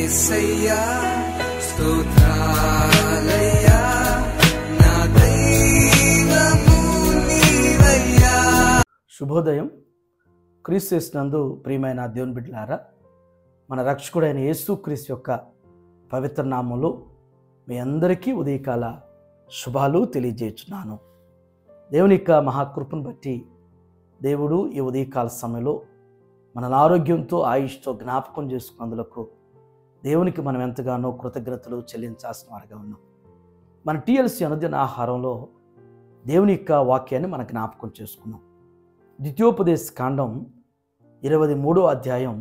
యేసయ్యా స్తోత్రాలయ్యా నా దైవము నీవయ్యా. శుభోదయం. క్రీస్తు యేసునందు ప్రియమైన దేవుని బిడ్డలారా, మన రక్షకుడైన యేసుక్రీస్తు యొక్క పవిత్ర నామములో మీ అందరికీ ఉదయకాల శుభాలు తెలియజేస్తున్నాను. దేవుని యొక్క మహాకృపను బట్టి దేవుడు ఈ ఉదయకాల సమయంలో మనల్ని ఆరోగ్యంతో ఆయుష్తో జ్ఞాపకం చేసుకున్నందులకు దేవునికి మనం ఎంతగానో కృతజ్ఞతలు చెల్లించాల్సిన వారిగా ఉన్నాం. మన టీఎల్సీ అనుదిన ఆహారంలో దేవుని యొక్క వాక్యాన్ని మనం జ్ఞాపకం చేసుకున్నాం. ద్వితీయోపదేశ కాండం 23వ అధ్యాయం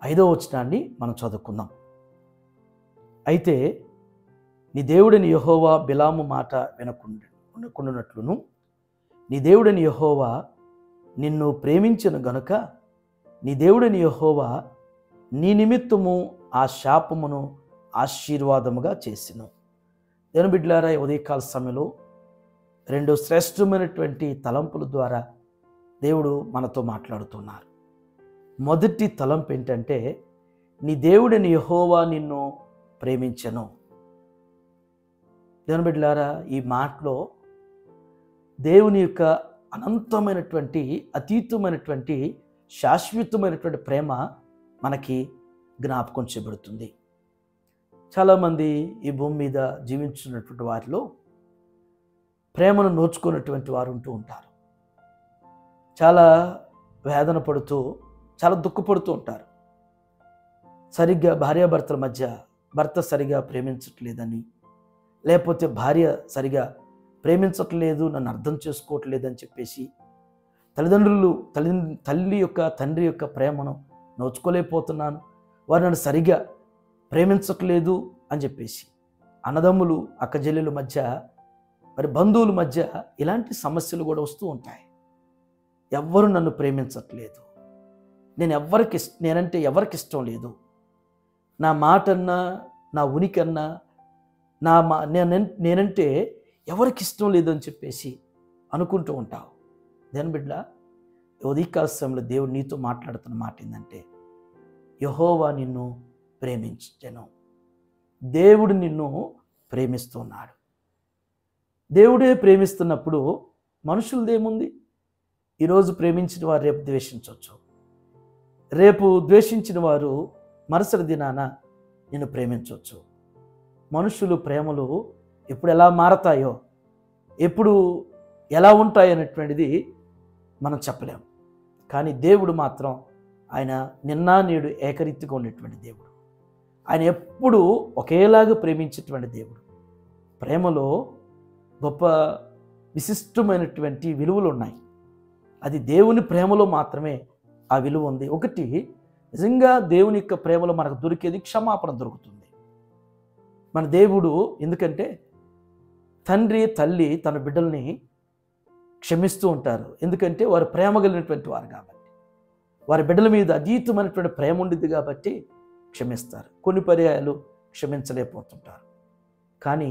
5వ వచనాన్ని మనం చదువుకుందాం. అయితే నీ దేవుడని యెహోవా బిలాము మాట వినకుండానట్లును నీ దేవుడని యెహోవా నిన్ను ప్రేమించిన గనుక నీ దేవుడని యెహోవా నీ నిమిత్తము ఆ శాపమును ఆశీర్వాదముగా చేసెను. దేవుని బిడ్డలారా, ఉదయకాల సమయంలో రెండు శ్రేష్టమైనటువంటి తలంపుల ద్వారా దేవుడు మనతో మాట్లాడుతున్నారు. మొదటి తలంపు ఏంటంటే, నీ దేవుడని యెహోవా నిన్ను ప్రేమించెను. దేవుని బిడ్డలారా, ఈ మాటలో దేవుని యొక్క అనంతమైనటువంటి అతీతమైనటువంటి శాశ్వతమైనటువంటి ప్రేమ మనకి జ్ఞాపకం చేయబడుతుంది. చాలామంది ఈ భూమి మీద జీవించున్నటువంటి వారిలో ప్రేమను నోచుకున్నటువంటి వారు ఉంటూ ఉంటారు. చాలా వేదన పడుతూ, చాలా దుఃఖపడుతూ ఉంటారు. సరిగ్గా భార్యాభర్తల మధ్య భర్త సరిగా ప్రేమించట్లేదని, లేకపోతే భార్య సరిగా ప్రేమించట్లేదు, నన్ను అర్థం చేసుకోవట్లేదని చెప్పేసి తండ్రి యొక్క ప్రేమను నోచుకోలేకపోతున్నాను, వారు నన్ను సరిగా ప్రేమించట్లేదు అని చెప్పేసి అన్నదమ్ములు అక్కజెల్లెల మధ్య, మరి బంధువుల మధ్య ఇలాంటి సమస్యలు కూడా వస్తూ ఉంటాయి. ఎవ్వరు నన్ను ప్రేమించట్లేదు, నేనంటే ఎవరికి ఇష్టం లేదు, నా మాటన్నా నా ఉనికన్నా నేనంటే ఎవరికి ఇష్టం లేదు అని చెప్పేసి అనుకుంటూ ఉంటావు. దేని బిడ్డ, ఉదయకాల సమయంలో దేవుడు నీతో మాట్లాడుతున్న మాట ఏంటంటే, యెహోవా నిన్ను ప్రేమించెను. దేవుడు నిన్ను ప్రేమిస్తున్నాడు. దేవుడే ప్రేమిస్తున్నప్పుడు మనుషులదేముంది? ఈరోజు ప్రేమించిన వారు రేపు ద్వేషించవచ్చు, రేపు ద్వేషించిన వారు మరుసటి దినాన నిన్ను ప్రేమించవచ్చు. మనుషులు ప్రేమలు ఎప్పుడు ఎలా మారతాయో, ఎప్పుడు ఎలా ఉంటాయనేటువంటిది మనం చెప్పలేము. కానీ దేవుడు మాత్రం ఆయన నిన్న నేడు ఏకరీతిగా ఉన్నటువంటి దేవుడు. ఆయన ఎప్పుడూ ఒకేలాగా ప్రేమించేటువంటి దేవుడు. ప్రేమలో గొప్ప విశిష్టమైనటువంటి విలువలు ఉన్నాయి. అది దేవుని ప్రేమలో మాత్రమే ఆ విలువ ఉంది. ఒకటి, నిజంగా దేవుని యొక్క ప్రేమలో మనకు దొరికేది క్షమాపణ దొరుకుతుంది. మన దేవుడు, ఎందుకంటే తండ్రి తల్లి తన బిడ్డల్ని క్షమిస్తూ ఉంటారు. ఎందుకంటే వారు ప్రేమ కలిగినటువంటి వారు కాబట్టి, వారి బిడ్డల మీద అతీతమైనటువంటి ప్రేమ ఉండిద్ది కాబట్టి క్షమిస్తారు. కొన్ని పర్యాయాలు క్షమించలేకపోతుంటారు. కానీ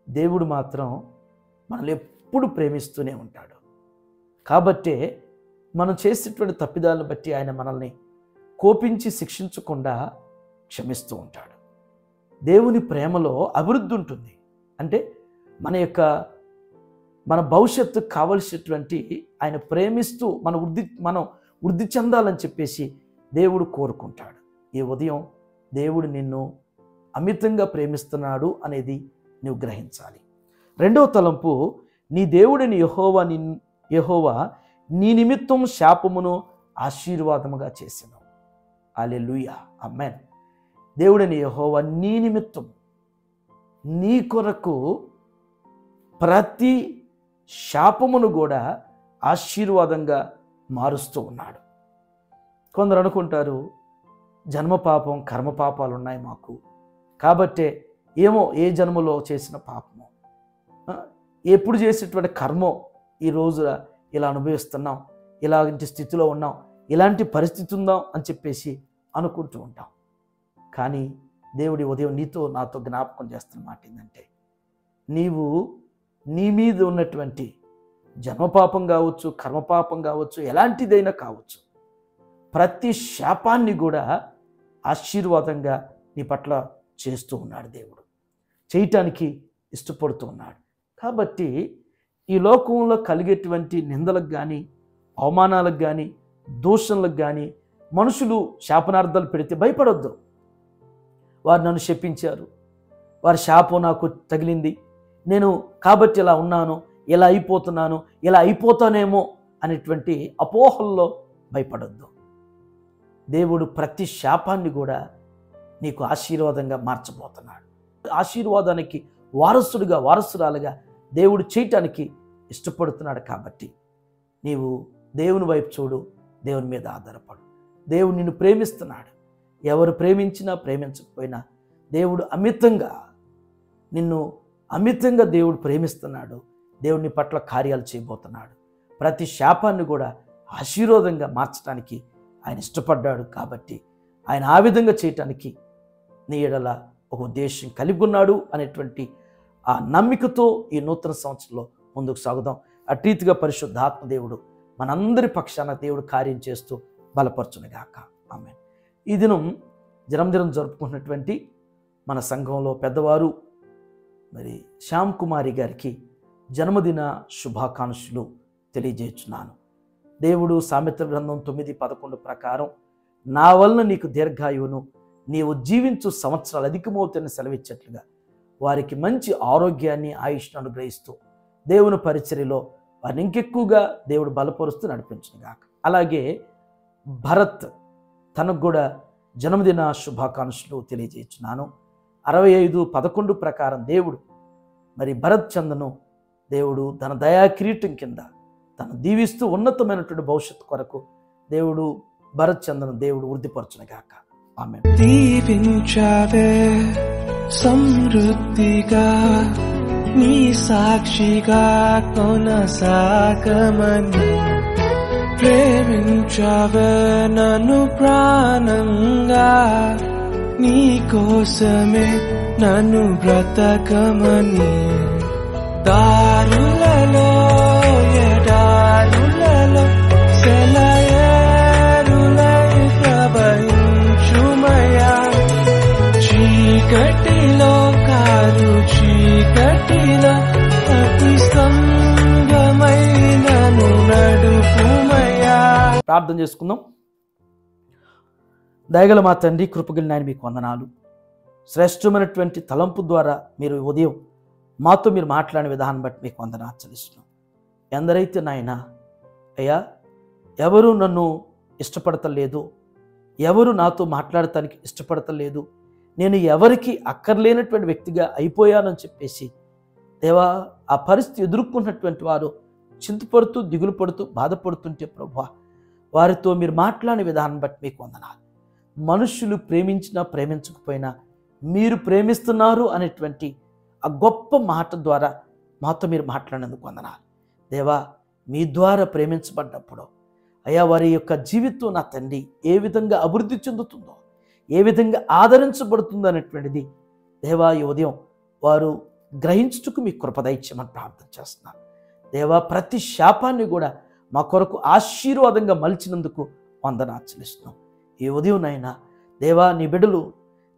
దేవుడు మాత్రం మనల్ని ఎప్పుడు ప్రేమిస్తూనే ఉంటాడు. కాబట్టే మనం చేసేటువంటి తప్పిదాలను బట్టి ఆయన మనల్ని కోపించి శిక్షించకుండా క్షమిస్తూ ఉంటాడు. దేవుని ప్రేమలో అభివృద్ధి ఉంటుంది. అంటే మన భవిష్యత్తుకు కావలసినటువంటి ఆయన ప్రేమిస్తూ మనం వృద్ధి చెందాలని చెప్పేసి దేవుడు కోరుకుంటాడు. ఈ ఉదయం దేవుడు నిన్ను అమితంగా ప్రేమిస్తున్నాడు అనేది నువ్వు గ్రహించాలి. రెండవ తలంపు, నీ దేవుడిని యెహోవా నీ నిమిత్తం శాపమును ఆశీర్వాదముగా చేసెను. హల్లెలూయా, ఆమేన్. దేవుడిని యెహోవా నీ నిమిత్తం, నీ కొరకు ప్రతి శాపమును కూడా ఆశీర్వాదంగా మారుస్తూ ఉన్నాడు. కొందరు అనుకుంటారు, జన్మ పాపం కర్మ పాపాలు ఉన్నాయి మాకు, కాబట్టే ఏమో ఏ జన్మలో చేసిన పాపమో, ఎప్పుడు చేసేటువంటి కర్మో ఈరోజు ఇలా అనుభవిస్తున్నాం, ఇలాంటి స్థితిలో ఉన్నాం, ఇలాంటి పరిస్థితి ఉందాం అని చెప్పేసి అనుకుంటూ ఉంటాం. కానీ దేవుడి ఉదయం నీతో నాతో జ్ఞాపకం చేస్తున్న మాట ఏంటంటే, నీవు నీ మీద ఉన్నటువంటి జన్మపాపం కావచ్చు, కర్మపాపం కావచ్చు, ఎలాంటిదైనా కావచ్చు, ప్రతి శాపాన్ని కూడా ఆశీర్వాదంగా నీ పట్ల చేస్తూ ఉన్నాడు. దేవుడు చేయటానికి ఇష్టపడుతూ ఉన్నాడు. కాబట్టి ఈ లోకంలో కలిగేటువంటి నిందలకు కానీ, అవమానాలకు కానీ, దూషణలకు కానీ మనుషులు శాపనార్థాలు పెడితే భయపడొద్దు. వారు నన్ను శపించారు, వారి శాపం నాకు తగిలింది, నేను కాబట్టి ఇలా ఉన్నాను, ఇలా అయిపోతున్నాను, ఇలా అయిపోతానేమో అనేటువంటి అపోహల్లో భయపడొద్దు. దేవుడు ప్రతి శాపాన్ని కూడా నీకు ఆశీర్వాదంగా మార్చబోతున్నాడు. ఆశీర్వాదానికి వారసురాలుగా దేవుడు చేయటానికి ఇష్టపడుతున్నాడు. కాబట్టి నీవు దేవుని వైపు చూడు, దేవుని మీద ఆధారపడు. దేవుడు నిన్ను ప్రేమిస్తున్నాడు. ఎవరు ప్రేమించినా ప్రేమించకపోయినా దేవుడు నిన్ను అమితంగా దేవుడు ప్రేమిస్తున్నాడు. దేవుని పట్ల కార్యాలు చేయబోతున్నాడు. ప్రతి శాపాన్ని కూడా ఆశీర్వాదంగా మార్చడానికి ఆయన ఇష్టపడ్డాడు. కాబట్టి ఆయన ఆ విధంగా చేయటానికి నీ ఎడల ఒక ఉద్దేశం కలిగి ఉన్నాడు అనేటువంటి ఆ నమ్మికతో ఈ నూతన సంవత్సరంలో ముందుకు సాగుదాం. అటు రీతిగా పరిశుద్ధాత్మ దేవుడు మనందరి పక్షాన దేవుడు కార్యం చేస్తూ బలపరచునుగాక. ఆమేన్. ఈ దినం జన్మదినం జరుపుకున్నటువంటి మన సంఘంలో పెద్దవారు మరి శ్యామ్ కుమారి గారికి జన్మదిన శుభాకాంక్షలు తెలియజేస్తున్నాను. దేవుడు సామెతల గ్రంథం 9:11 ప్రకారం నా వలన నీకు దీర్ఘాయువును, నీవు జీవించు సంవత్సరాలు అధికమవుతాయని సెలవిచ్చేట్లుగా వారికి మంచి ఆరోగ్యాన్ని, ఆయుష్ను అనుగ్రహిస్తూ దేవుని పరిచర్యలో వారిని ఇంకెక్కువగా దేవుడు బలపరుస్తూ నడిపించునుగాక. అలాగే భరత్ తనకు కూడా జన్మదిన శుభాకాంక్షలు తెలియజేస్తున్నాను. 65:11 ప్రకారం దేవుడు మరి భరత్ చంద్రను దేవుడు తన దయా కిరీటం కింద తను దీవిస్తూ ఉన్నతమైనటువంటి భవిష్యత్తు కొరకు దేవుడు భరత్ చంద్రను దేవుడు వృద్ధిపరచునుగాక. ఆమేన్. దీవించావే సమృద్ధిగా, నీ సాక్షిగా కొనసాగమని, ప్రేమించావే నన్ను ప్రాణంగా, నీ కోసమే నన్ను బ్రతకమని, దారులలో ఎడారులలో సెలయేరులై ప్రవహించుమయా, చీకటిలో కారు చీకటిలో అతి స్తంభమై నన్ను నడుపుమయా. ప్రార్థన చేసుకుందాం. దయగల మా తండ్రి, కృపగల నాయన, మీకు వందనాలు. శ్రేష్టమైనటువంటి తలంపు ద్వారా మీరు ఉదయం మాతో మీరు మాట్లాడిన విధానం బట్టి మీకు వందనాలు చెల్లిస్తున్నాం. ఎందరైతే నాయన అయ్యా ఎవరు నన్ను ఇష్టపడతలేదు, ఎవరు నాతో మాట్లాడటానికి ఇష్టపడతలేదు, నేను ఎవరికి అక్కర్లేనటువంటి వ్యక్తిగా అయిపోయానని చెప్పేసి దేవా ఆ పరిస్థితి ఎదుర్కొన్నటువంటి వారు చింతపడుతూ, దిగులు పడుతూ, బాధపడుతుంటే ప్రభువా వారితో మీరు మాట్లాడిన విధానం బట్టి మీకు వందనాలు. మనుషులు ప్రేమించినా ప్రేమించకపోయినా మీరు ప్రేమిస్తున్నారు అనేటువంటి ఆ గొప్ప మాట ద్వారా మాతో మీరు మాట్లాడినందుకు వందనాలు. దేవా మీ ద్వారా ప్రేమించబడ్డప్పుడు అయ్యా వారి యొక్క జీవితం నా తండ్రి ఏ విధంగా అభివృద్ధి చెందుతుందో, ఏ విధంగా ఆదరించబడుతుందో అనేటువంటిది దేవా ఈ ఉదయం వారు గ్రహించుటకు మీ కృప దయచేయమని ప్రార్థన చేస్తున్నాను. దేవా ప్రతి శాపాన్ని కూడా మా కొరకు ఆశీర్వాదంగా మలిచినందుకు వందనాలు చెల్లిస్తున్నాం. ఈ ఉదయం నాయన దేవా నీ బిడ్డలు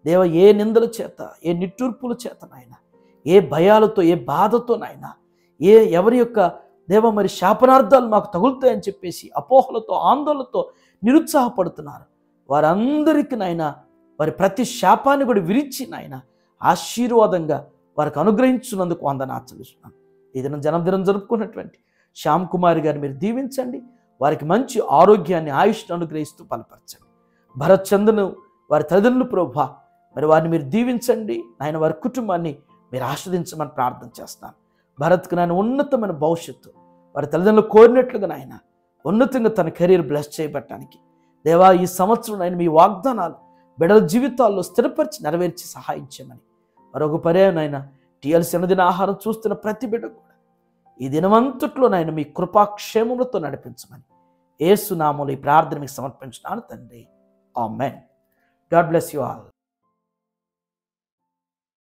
దేవా ఏ నిందల చేత, ఏ నిట్టూర్పుల చేత నాయన, ఏ భయాలతో, ఏ బాధతో నాయన, ఎవరి యొక్క దేవ మరి శాపనార్థాలు మాకు తగులుతాయని చెప్పేసి అపోహలతో, ఆందోళనతో నిరుత్సాహపడుతున్నారు వారందరికీ నాయన వారి ప్రతి శాపాన్ని కూడా విరిచి నాయన ఆశీర్వాదంగా వారికి అనుగ్రహించినందుకు వందనాలు చెల్లిస్తున్నాను. ఈ దినం జన్మదినం జరుపుకున్నటువంటి శ్యామ్ కుమారి గారిని మీరు దీవించండి. వారికి మంచి ఆరోగ్యాన్ని, ఆయుష్ను అనుగ్రహిస్తూ బలపరచండి. భరత్ చంద్రను వారి తల్లిదండ్రులు ప్రభువా మరి వారిని మీరు దీవించండి. నాయన వారి కుటుంబాన్ని మీరు ఆస్వాదించమని ప్రార్థన చేస్తాను. భరత్కు నాయన ఉన్నతమైన భవిష్యత్తు వారి తల్లిదండ్రులు కోరినట్లుగా నాయన ఉన్నతంగా తన కెరీర్ బ్లెస్ చేయబట్టడానికి దేవా ఈ సంవత్సరం నాయన మీ వాగ్దానాలు బిడ్డల జీవితాల్లో స్థిరపరిచి నెరవేర్చి సహాయం చేయమని మరొక పర్యాయం నాయన టీఎల్సీ అన్నదిన ఆహారం చూస్తున్న ప్రతి బిడ్డ కూడా ఈ దినమంతట్లో నాయన మీ కృపాక్షేమములతో నడిపించమని యేసు నామములో ఈ ప్రార్థన మీకు సమర్పించున్నాను తండ్రి. Amen. God bless you all.